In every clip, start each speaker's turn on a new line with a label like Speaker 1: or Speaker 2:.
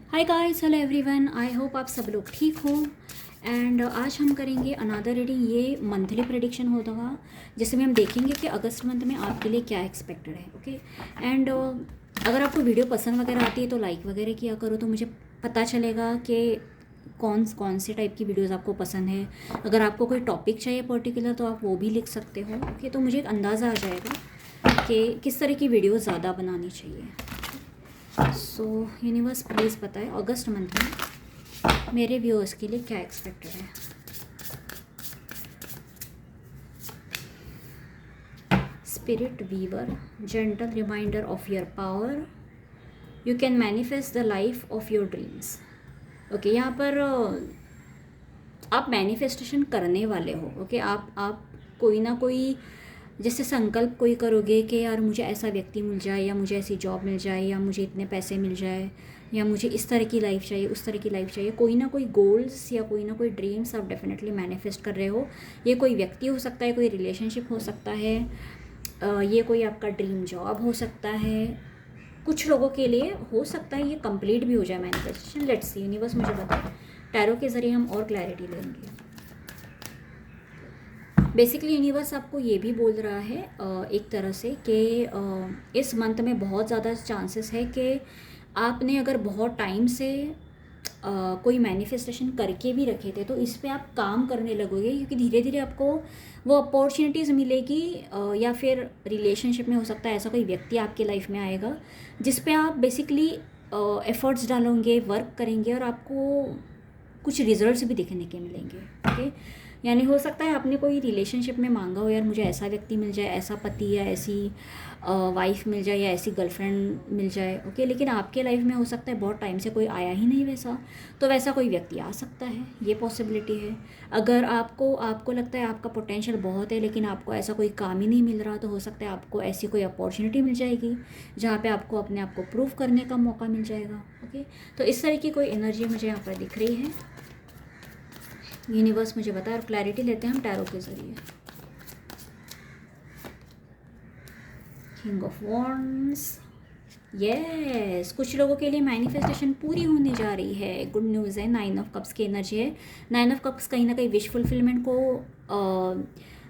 Speaker 1: Hi guys, hello everyone. I hope आप सब लोग ठीक हो। एंड आज हम करेंगे अनदर रीडिंग। ये मंथली प्रेडिक्शन होगा जिसमें हम देखेंगे कि अगस्त मंथ में आपके लिए क्या एक्सपेक्टेड है। ओके। एंड अगर आपको वीडियो पसंद वगैरह आती है तो लाइक वगैरह किया करो, तो मुझे पता चलेगा कि कौन कौन से टाइप की वीडियोस आपको पसंद है। अगर आपको कोई टॉपिक चाहिए पर्टिकुलर तो आप वो भी लिख सकते हो। ओके, तो मुझे एक अंदाज़ा आ जाएगा कि किस तरह की वीडियो ज़्यादा बनानी चाहिए। सो यूनिवर्स प्लीज़ बताएं अगस्त मंथ में मेरे व्यूअर्स के लिए क्या एक्सपेक्टेड है। Spirit weaver, gentle reminder of your power, you can manifest the life of your dreams. Okay, यहाँ पर आप मैनिफेस्टेशन करने वाले हो। ओके, आप कोई ना कोई जैसे संकल्प कोई करोगे कि यार मुझे ऐसा व्यक्ति मिल जाए, या मुझे ऐसी जॉब मिल जाए, या मुझे इतने पैसे मिल जाए, या मुझे इस तरह की लाइफ चाहिए, उस तरह की लाइफ चाहिए। कोई ना कोई गोल्स या कोई ना कोई ड्रीम्स आप डेफिनेटली मैनिफेस्ट कर रहे हो। ये कोई व्यक्ति हो सकता है, कोई रिलेशनशिप हो सकता है, ये कोई आपका ड्रीम जॉब हो सकता है। कुछ लोगों के लिए हो सकता है ये कंप्लीट भी हो जाए मैनिफेस्टेशन। लेट्स सी, यूनिवर्स मुझे बताए। टैरो के ज़रिए हम और क्लैरिटी लेंगे। बेसिकली यूनिवर्स आपको ये भी बोल रहा है एक तरह से कि इस मंथ में बहुत ज़्यादा चांसेस है कि आपने अगर बहुत टाइम से कोई मैनिफेस्टेशन करके भी रखे थे तो इस पे आप काम करने लगोगे, क्योंकि धीरे धीरे आपको वो अपॉर्चुनिटीज़ मिलेगी। या फिर रिलेशनशिप में हो सकता है ऐसा कोई व्यक्ति आपके लाइफ में आएगा जिस पे आप बेसिकली एफर्ट्स डालोगे, वर्क करेंगे, और आपको कुछ रिजल्ट्स भी दिखने के मिलेंगे। ओके, यानी हो सकता है आपने कोई रिलेशनशिप में मांगा हो, यार मुझे ऐसा व्यक्ति मिल जाए, ऐसा पति या ऐसी वाइफ मिल जाए, या ऐसी गर्लफ्रेंड मिल जाए। ओके, लेकिन आपके लाइफ में हो सकता है बहुत टाइम से कोई आया ही नहीं वैसा, तो वैसा कोई व्यक्ति आ सकता है, ये पॉसिबिलिटी है। अगर आपको लगता है आपका पोटेंशियल बहुत है लेकिन आपको ऐसा कोई काम ही नहीं मिल रहा, तो हो सकता है आपको ऐसी कोई अपॉर्चुनिटी मिल जाएगी जहाँ पे आपको अपने आप को प्रूव करने का मौका मिल जाएगा। ओके, तो इस तरह की कोई एनर्जी मुझे यहाँ पर दिख रही है। यूनिवर्स मुझे बता, और क्लैरिटी लेते हैं हम टैरो के ज़रिए। किंग ऑफ वॉन्ड्स, यस, कुछ लोगों के लिए मैनिफेस्टेशन पूरी होने जा रही है। गुड न्यूज़ है। 9 ऑफ कप्स की एनर्जी है। 9 ऑफ कप्स कहीं ना कहीं विश फुलफिलमेंट को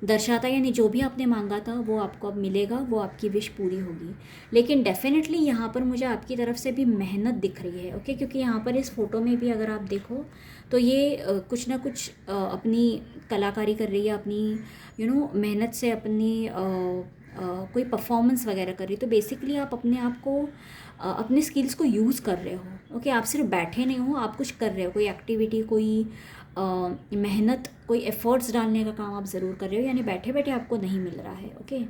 Speaker 1: दर्शाता है, यानी जो भी आपने मांगा था वो आपको अब मिलेगा, वो आपकी विश पूरी होगी। लेकिन डेफिनेटली यहाँ पर मुझे आपकी तरफ से भी मेहनत दिख रही है। ओके, क्योंकि यहाँ पर इस फोटो में भी अगर आप देखो तो ये कुछ ना कुछ अपनी कलाकारी कर रही है, अपनी मेहनत से अपनी कोई परफॉर्मेंस वगैरह कर रही है। तो बेसिकली आप अपने आप को अपने स्किल्स को यूज़ कर रहे हो। ओके, आप सिर्फ बैठे नहीं हो, आप कुछ कर रहे हो, कोई एक्टिविटी, कोई मेहनत, कोई एफर्ट्स डालने का काम आप ज़रूर कर रहे हो, यानी बैठे बैठे आपको नहीं मिल रहा है। ओके,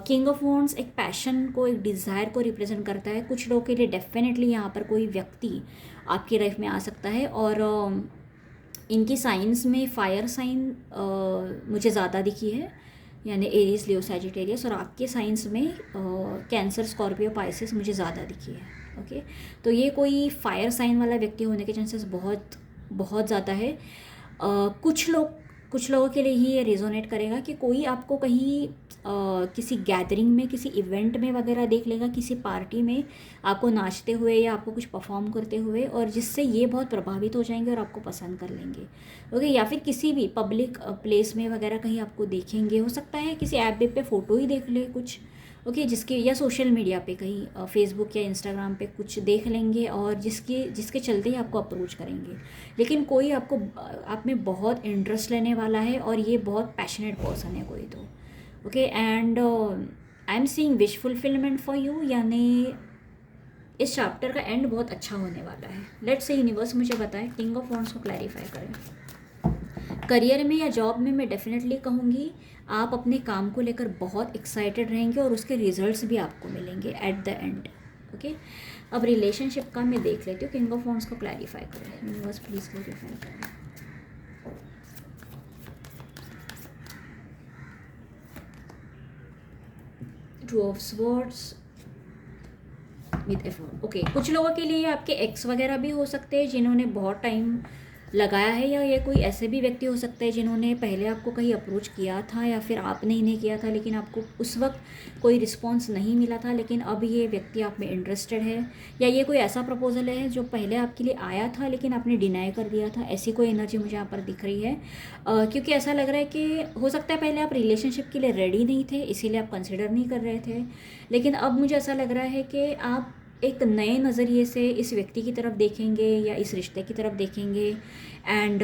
Speaker 1: किंग ऑफ वॉन्ड्स एक पैशन को, एक डिज़ायर को रिप्रेजेंट करता है। कुछ लोगों के लिए डेफिनेटली यहाँ पर कोई व्यक्ति आपकी लाइफ में आ सकता है, और इनकी साइंस में फायर साइन मुझे ज़्यादा दिखी है, यानी एरीज, लियो, सैजिटेरियस, और आपके साइंस में कैंसर, स्कॉर्पियो, पाइसेस मुझे ज़्यादा दिखी है। ओके, तो ये कोई फायर साइन वाला व्यक्ति होने के चांसेस बहुत बहुत ज़्यादा है। कुछ लोगों के लिए ही ये रेजोनेट करेगा कि कोई आपको कहीं किसी गैदरिंग में, किसी इवेंट में वगैरह देख लेगा, किसी पार्टी में आपको नाचते हुए या आपको कुछ परफॉर्म करते हुए, और जिससे ये बहुत प्रभावित हो जाएंगे और आपको पसंद कर लेंगे। ओके, या फिर किसी भी पब्लिक प्लेस में वगैरह कहीं आपको देखेंगे, हो सकता है किसी ऐप पे फ़ोटो ही देख ले कुछ। ओके, जिसके, या सोशल मीडिया पे कहीं फेसबुक या इंस्टाग्राम पे कुछ देख लेंगे, और जिसके जिसके चलते ही आपको अप्रोच करेंगे। लेकिन कोई आपको आप में बहुत इंटरेस्ट लेने वाला है, और ये बहुत पैशनेट पर्सन है कोई तो। Okay, and I am seeing wish fulfilment for you, यानी इस चैप्टर का एंड बहुत अच्छा होने वाला है। लेट्स से यूनिवर्स मुझे बताए, किंग ऑफ वॉन्ड्स को क्लैरिफाई करें। करियर में या जॉब में मैं डेफिनेटली कहूँगी आप अपने काम को लेकर बहुत एक्साइटेड रहेंगे, और उसके रिजल्ट्स भी आपको मिलेंगे एट द एंड। ओके, अब रिलेशनशिप का मैं देख लेती हूँ। किंग ऑफ वॉन्ड्स को क्लैरिफाई करें यूनिवर्स, प्लीज़ क्लैरिफाई करें। Two of swords with effort. Okay, कुछ लोगों के लिए आपके एक्स वगैरह भी हो सकते हैं जिन्होंने बहुत टाइम लगाया है, या ये कोई ऐसे भी व्यक्ति हो सकते हैं जिन्होंने पहले आपको कहीं अप्रोच किया था या फिर आपने इन्हें किया था, लेकिन आपको उस वक्त कोई रिस्पॉन्स नहीं मिला था, लेकिन अब ये व्यक्ति आप में इंटरेस्टेड है। या ये कोई ऐसा प्रपोजल है जो पहले आपके लिए आया था लेकिन आपने डिनाई कर दिया था, ऐसी कोई एनर्जी मुझे यहाँ पर दिख रही है। क्योंकि ऐसा लग रहा है कि हो सकता है पहले आप रिलेशनशिप के लिए रेडी नहीं थे, इसीलिए आप कंसिडर नहीं कर रहे थे, लेकिन अब मुझे ऐसा लग रहा है कि आप एक नए नज़रिए से इस व्यक्ति की तरफ देखेंगे या इस रिश्ते की तरफ देखेंगे। एंड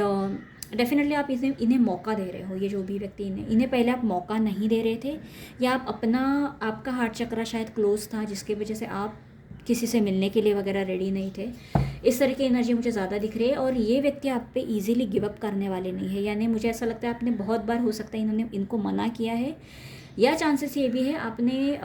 Speaker 1: डेफिनेटली आप इन्हें मौका दे रहे हो, ये जो भी व्यक्ति इन्हें पहले आप मौका नहीं दे रहे थे, या आपका हार्ट चक्रा शायद क्लोज था जिसकी वजह से आप किसी से मिलने के लिए वगैरह रेडी नहीं थे। इस तरह की एनर्जी मुझे ज़्यादा दिख रही है, और ये व्यक्ति आप पे इजीली गिव अप करने वाले नहीं है। यानी मुझे ऐसा लगता है आपने बहुत बार, हो सकता है इन्होंने इनको मना किया है, या चांसेस ये भी है आपने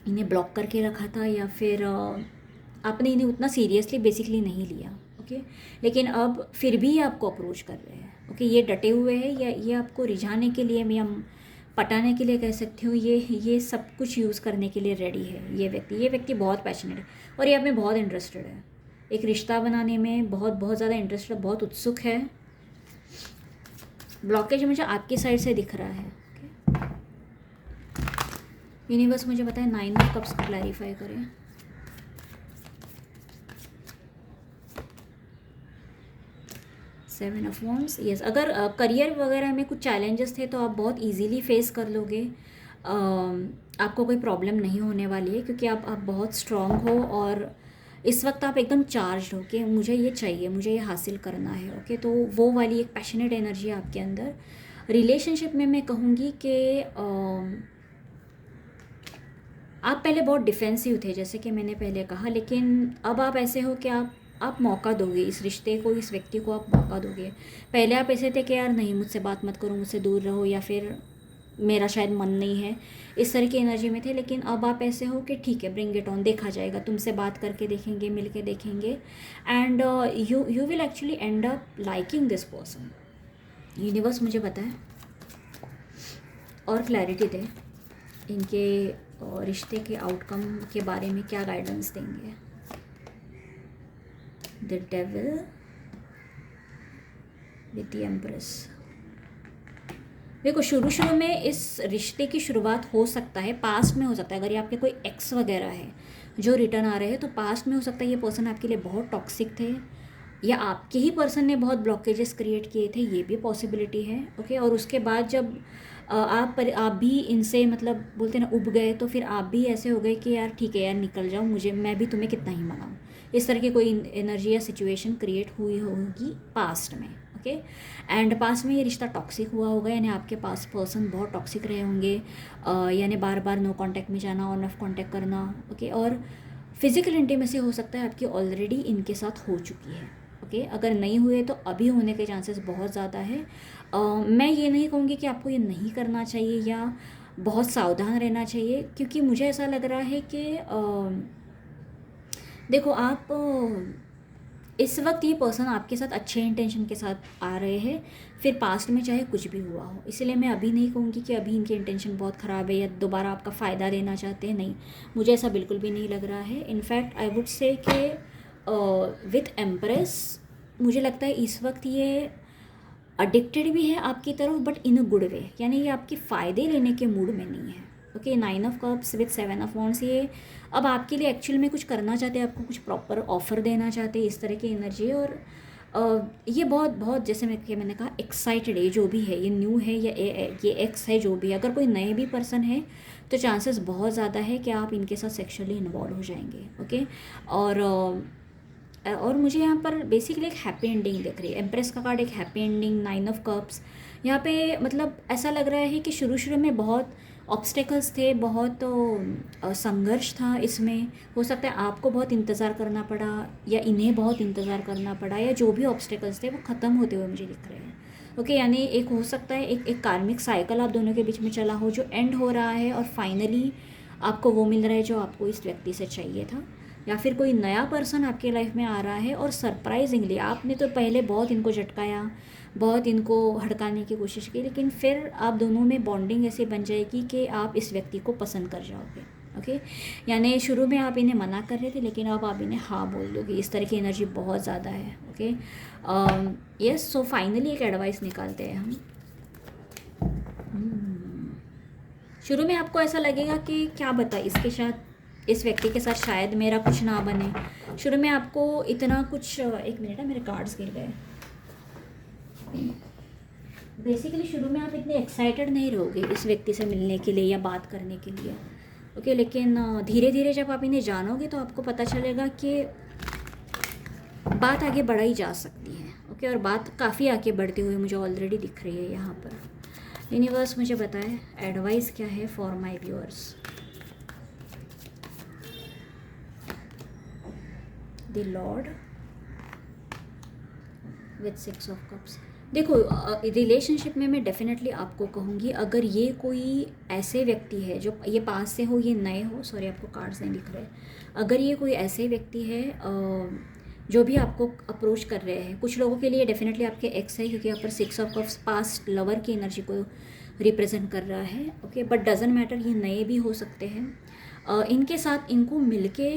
Speaker 1: इन्हें ब्लॉक करके रखा था, या फिर आपने इन्हें उतना सीरियसली बेसिकली नहीं लिया। ओके, लेकिन अब फिर भी ये आपको अप्रोच कर रहे हैं। ओके, ये डटे हुए हैं, या ये आपको रिझाने के लिए, मैं पटाने के लिए कह सकती हूँ, ये सब कुछ यूज़ करने के लिए रेडी है ये व्यक्ति बहुत पैशनेट है, और ये आप में बहुत इंटरेस्टेड है, एक रिश्ता बनाने में बहुत बहुत ज़्यादा इंटरेस्टेड, बहुत उत्सुक है। ब्लॉकेज मुझे आपकी साइड से दिख रहा है। यूनिवर्स मुझे बताए 9 ऑफ कप्स को क्लैरिफाई करें। सेवन ऑफ वॉन्ड्स, यस, अगर करियर वगैरह में कुछ चैलेंजेस थे तो आप बहुत इजीली फेस कर लोगे। आपको कोई प्रॉब्लम नहीं होने वाली है, क्योंकि आप बहुत स्ट्रांग हो, और इस वक्त आप एकदम चार्ज हो कि मुझे ये चाहिए, मुझे ये हासिल करना है। ओके, तो वो वाली एक पैशनेट एनर्जी है आपके अंदर। रिलेशनशिप में मैं कहूँगी कि आप पहले बहुत डिफेंसिव थे, जैसे कि मैंने पहले कहा, लेकिन अब आप ऐसे हो कि आप मौका दोगे इस रिश्ते को, इस व्यक्ति को आप मौका दोगे। पहले आप ऐसे थे कि यार नहीं, मुझसे बात मत करो, मुझसे दूर रहो, या फिर मेरा शायद मन नहीं है, इस तरह की एनर्जी में थे। लेकिन अब आप ऐसे हो कि ठीक है, ब्रिंग इट ऑन, देखा जाएगा, तुमसे बात करके देखेंगे, मिल के देखेंगे, and you will actually and up liking this person. Universe मुझे बताए और क्लैरिटी दे, इनके रिश्ते के आउटकम के बारे में क्या गाइडेंस देंगे। The devil with the empress. देखो, शुरू में इस रिश्ते की शुरुआत हो सकता है, पास्ट में हो सकता है, अगर ये आपके कोई एक्स वगैरह है जो रिटर्न आ रहे हैं, तो पास्ट में हो सकता है ये पर्सन आपके लिए बहुत टॉक्सिक थे, या आपके ही पर्सन ने बहुत ब्लॉकेजेस क्रिएट किए थे, ये भी पॉसिबिलिटी है। ओके, और उसके बाद जब आप भी इनसे, मतलब बोलते ना, उब गए, तो फिर आप भी ऐसे हो गए कि यार ठीक है यार, निकल जाओ, मैं भी तुम्हें कितना ही मनाऊँ। इस तरह की कोई एनर्जी या सिचुएशन क्रिएट हुई होगी पास्ट में। ओके, एंड पास्ट में ये रिश्ता टॉक्सिक हुआ होगा, यानी आपके पास पर्सन बहुत टॉक्सिक रहे होंगे, यानी बार बार नो कांटेक्ट में जाना, ऑन ऑफ कांटेक्ट करना। ओके, और फिजिकल इंटीमेसी हो सकता है आपकी ऑलरेडी इनके साथ हो चुकी है। ओके, अगर नहीं हुए तो अभी होने के चांसेस बहुत ज़्यादा है। मैं ये नहीं कहूँगी कि आपको ये नहीं करना चाहिए या बहुत सावधान रहना चाहिए, क्योंकि मुझे ऐसा लग रहा है कि देखो, आप इस वक्त ये पर्सन आपके साथ अच्छे इंटेंशन के साथ आ रहे हैं, फिर पास्ट में चाहे कुछ भी हुआ हो, इसलिए मैं अभी नहीं कहूँगी कि अभी इनके इंटेंशन बहुत ख़राब है या दोबारा आपका फ़ायदा लेना चाहते हैं। नहीं, मुझे ऐसा बिल्कुल भी नहीं लग रहा है। इनफैक्ट आई वुड से कि विथ एम्प्रेस मुझे लगता है इस वक्त ये अडिक्टेड भी है आपकी तरफ, but in a good way, यानी ये आपके फ़ायदे लेने के मूड में नहीं है। Okay, 9 of cups with 7 of wands, ये अब आपके लिए एक्चुअल में कुछ करना चाहते हैं, आपको कुछ प्रॉपर ऑफर देना चाहते हैं, इस तरह की एनर्जी। और ये बहुत जैसे मैंने कहा एक्साइटेड है, जो भी है, ये न्यू है या ये एक्स है, जो भी है, अगर कोई नए भी पर्सन है तो चांसेस बहुत ज़्यादा है कि आप इनके साथ सेक्सुअली इन्वॉल्व हो जाएंगे। ओके, और मुझे यहाँ पर बेसिकली एक हैप्पी एंडिंग दिख रही है। एम्प्रेस का कार्ड एक हैप्पी एंडिंग, 9 ऑफ कप्स, यहाँ पे मतलब ऐसा लग रहा है कि शुरू में बहुत ऑब्स्टेकल्स थे, बहुत संघर्ष था इसमें। हो सकता है आपको बहुत इंतज़ार करना पड़ा, या इन्हें बहुत इंतज़ार करना पड़ा, या जो भी ऑब्स्टेकल्स थे वो ख़त्म होते हुए मुझे दिख रहे हैं। ओके, यानी एक हो सकता है एक कार्मिक साइकिल आप दोनों के बीच में चला हो, जो एंड हो रहा है, और फाइनली आपको वो मिल रहा है जो आपको इस व्यक्ति से चाहिए था, या फिर कोई नया पर्सन आपके लाइफ में आ रहा है। और सरप्राइजिंगली आपने तो पहले बहुत इनको झटकाया, बहुत इनको हड़काने की कोशिश की, लेकिन फिर आप दोनों में बॉन्डिंग ऐसे बन जाएगी कि आप इस व्यक्ति को पसंद कर जाओगे। ओके यानी शुरू में आप इन्हें मना कर रहे थे लेकिन अब आप इन्हें हाँ बोल दोगे, इस तरह की एनर्जी बहुत ज़्यादा है। ओके यस, सो फाइनली एक एडवाइस निकालते हैं हम। शुरू में आपको ऐसा लगेगा कि क्या बता इसके साथ, इस व्यक्ति के साथ शायद मेरा कुछ ना बने। शुरू में आपको इतना कुछ, एक मिनट है मेरे कार्ड्स गिर गए। बेसिकली शुरू में आप इतने एक्साइटेड नहीं रहोगे इस व्यक्ति से मिलने के लिए या बात करने के लिए। ओके लेकिन धीरे धीरे जब आप इन्हें जानोगे तो आपको पता चलेगा कि बात आगे बढ़ाई जा सकती है। ओके और बात काफ़ी आगे बढ़ती हुई मुझे ऑलरेडी दिख रही है यहाँ पर। यूनिवर्स मुझे बताए एडवाइस क्या है for my viewers. The Lord with 6 of cups. देखो रिलेशनशिप में मैं डेफिनेटली आपको कहूँगी, अगर ये कोई ऐसे व्यक्ति है जो ये पास से हो, ये नए हो, सॉरी आपको कार्ड्स नहीं दिख रहे, अगर ये कोई ऐसे व्यक्ति है जो भी आपको अप्रोच कर रहे हैं, कुछ लोगों के लिए डेफिनेटली आपके एक्स है क्योंकि यहाँ पर 6 ऑफ कप्स पास्ट लवर की एनर्जी को रिप्रेजेंट कर रहा है। ओके बट डजेंट मैटर, ये नए भी हो सकते हैं। इनके साथ इनको मिलके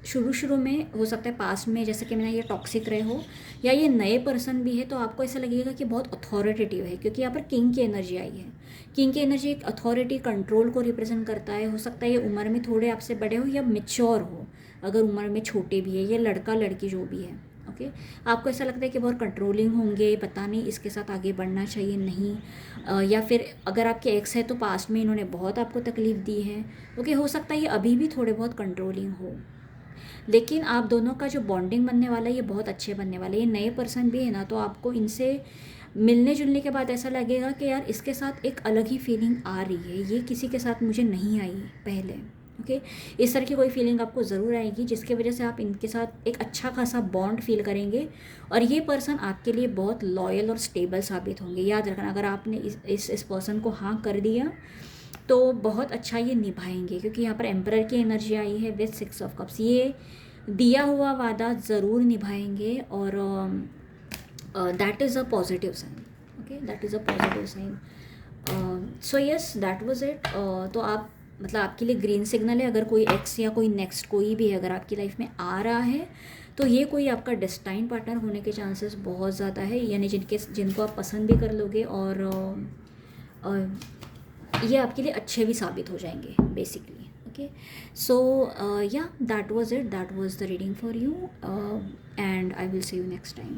Speaker 1: शुरू में हो सकता है पास्ट में जैसे कि मैंने ये टॉक्सिक रहे हो या ये नए पर्सन भी है तो आपको ऐसा लगेगा कि बहुत अथॉरिटेटिव है क्योंकि यहाँ पर किंग की एनर्जी आई है। किंग की एनर्जी एक अथॉरिटी कंट्रोल को रिप्रेजेंट करता है। हो सकता है ये उम्र में थोड़े आपसे बड़े हो या मेच्योर हो, अगर उम्र में छोटे भी है, ये लड़का लड़की जो भी है। ओके आपको ऐसा लगता है कि बहुत कंट्रोलिंग होंगे, पता नहीं इसके साथ आगे बढ़ना चाहिए नहीं, या फिर अगर आपके एक्स है तो पास्ट में इन्होंने बहुत आपको तकलीफ़ दी है। ओके हो सकता है ये अभी भी थोड़े बहुत कंट्रोलिंग हो, लेकिन आप दोनों का जो बॉन्डिंग बनने वाला है ये बहुत अच्छे बनने वाले। ये नए पर्सन भी है ना तो आपको इनसे मिलने जुलने के बाद ऐसा लगेगा कि यार इसके साथ एक अलग ही फीलिंग आ रही है, ये किसी के साथ मुझे नहीं आई पहले। ओके इस तरह की कोई फीलिंग आपको ज़रूर आएगी जिसकी वजह से आप इनके साथ एक अच्छा खासा बॉन्ड फील करेंगे और ये पर्सन आपके लिए बहुत लॉयल और स्टेबल साबित होंगे। याद रखना अगर आपने इस पर्सन को हाँ कर दिया तो बहुत अच्छा ये निभाएंगे क्योंकि यहाँ पर एम्परर की एनर्जी आई है विथ 6 ऑफ कप्स। ये दिया हुआ वादा ज़रूर निभाएंगे और that is a positive sign. Okay that is a positive sign. So yes that was it. तो आप मतलब आपके लिए ग्रीन सिग्नल है, अगर कोई एक्स या कोई नेक्स्ट कोई भी अगर आपकी लाइफ में आ रहा है तो ये कोई आपका डेस्टाइन पार्टनर होने के चांसेस बहुत ज़्यादा है, यानी जिनको आप पसंद भी कर लोगे और ये आपके लिए अच्छे भी साबित हो जाएंगे बेसिकली। ओके सो या that was it, that was the reading for you and I will see you next time.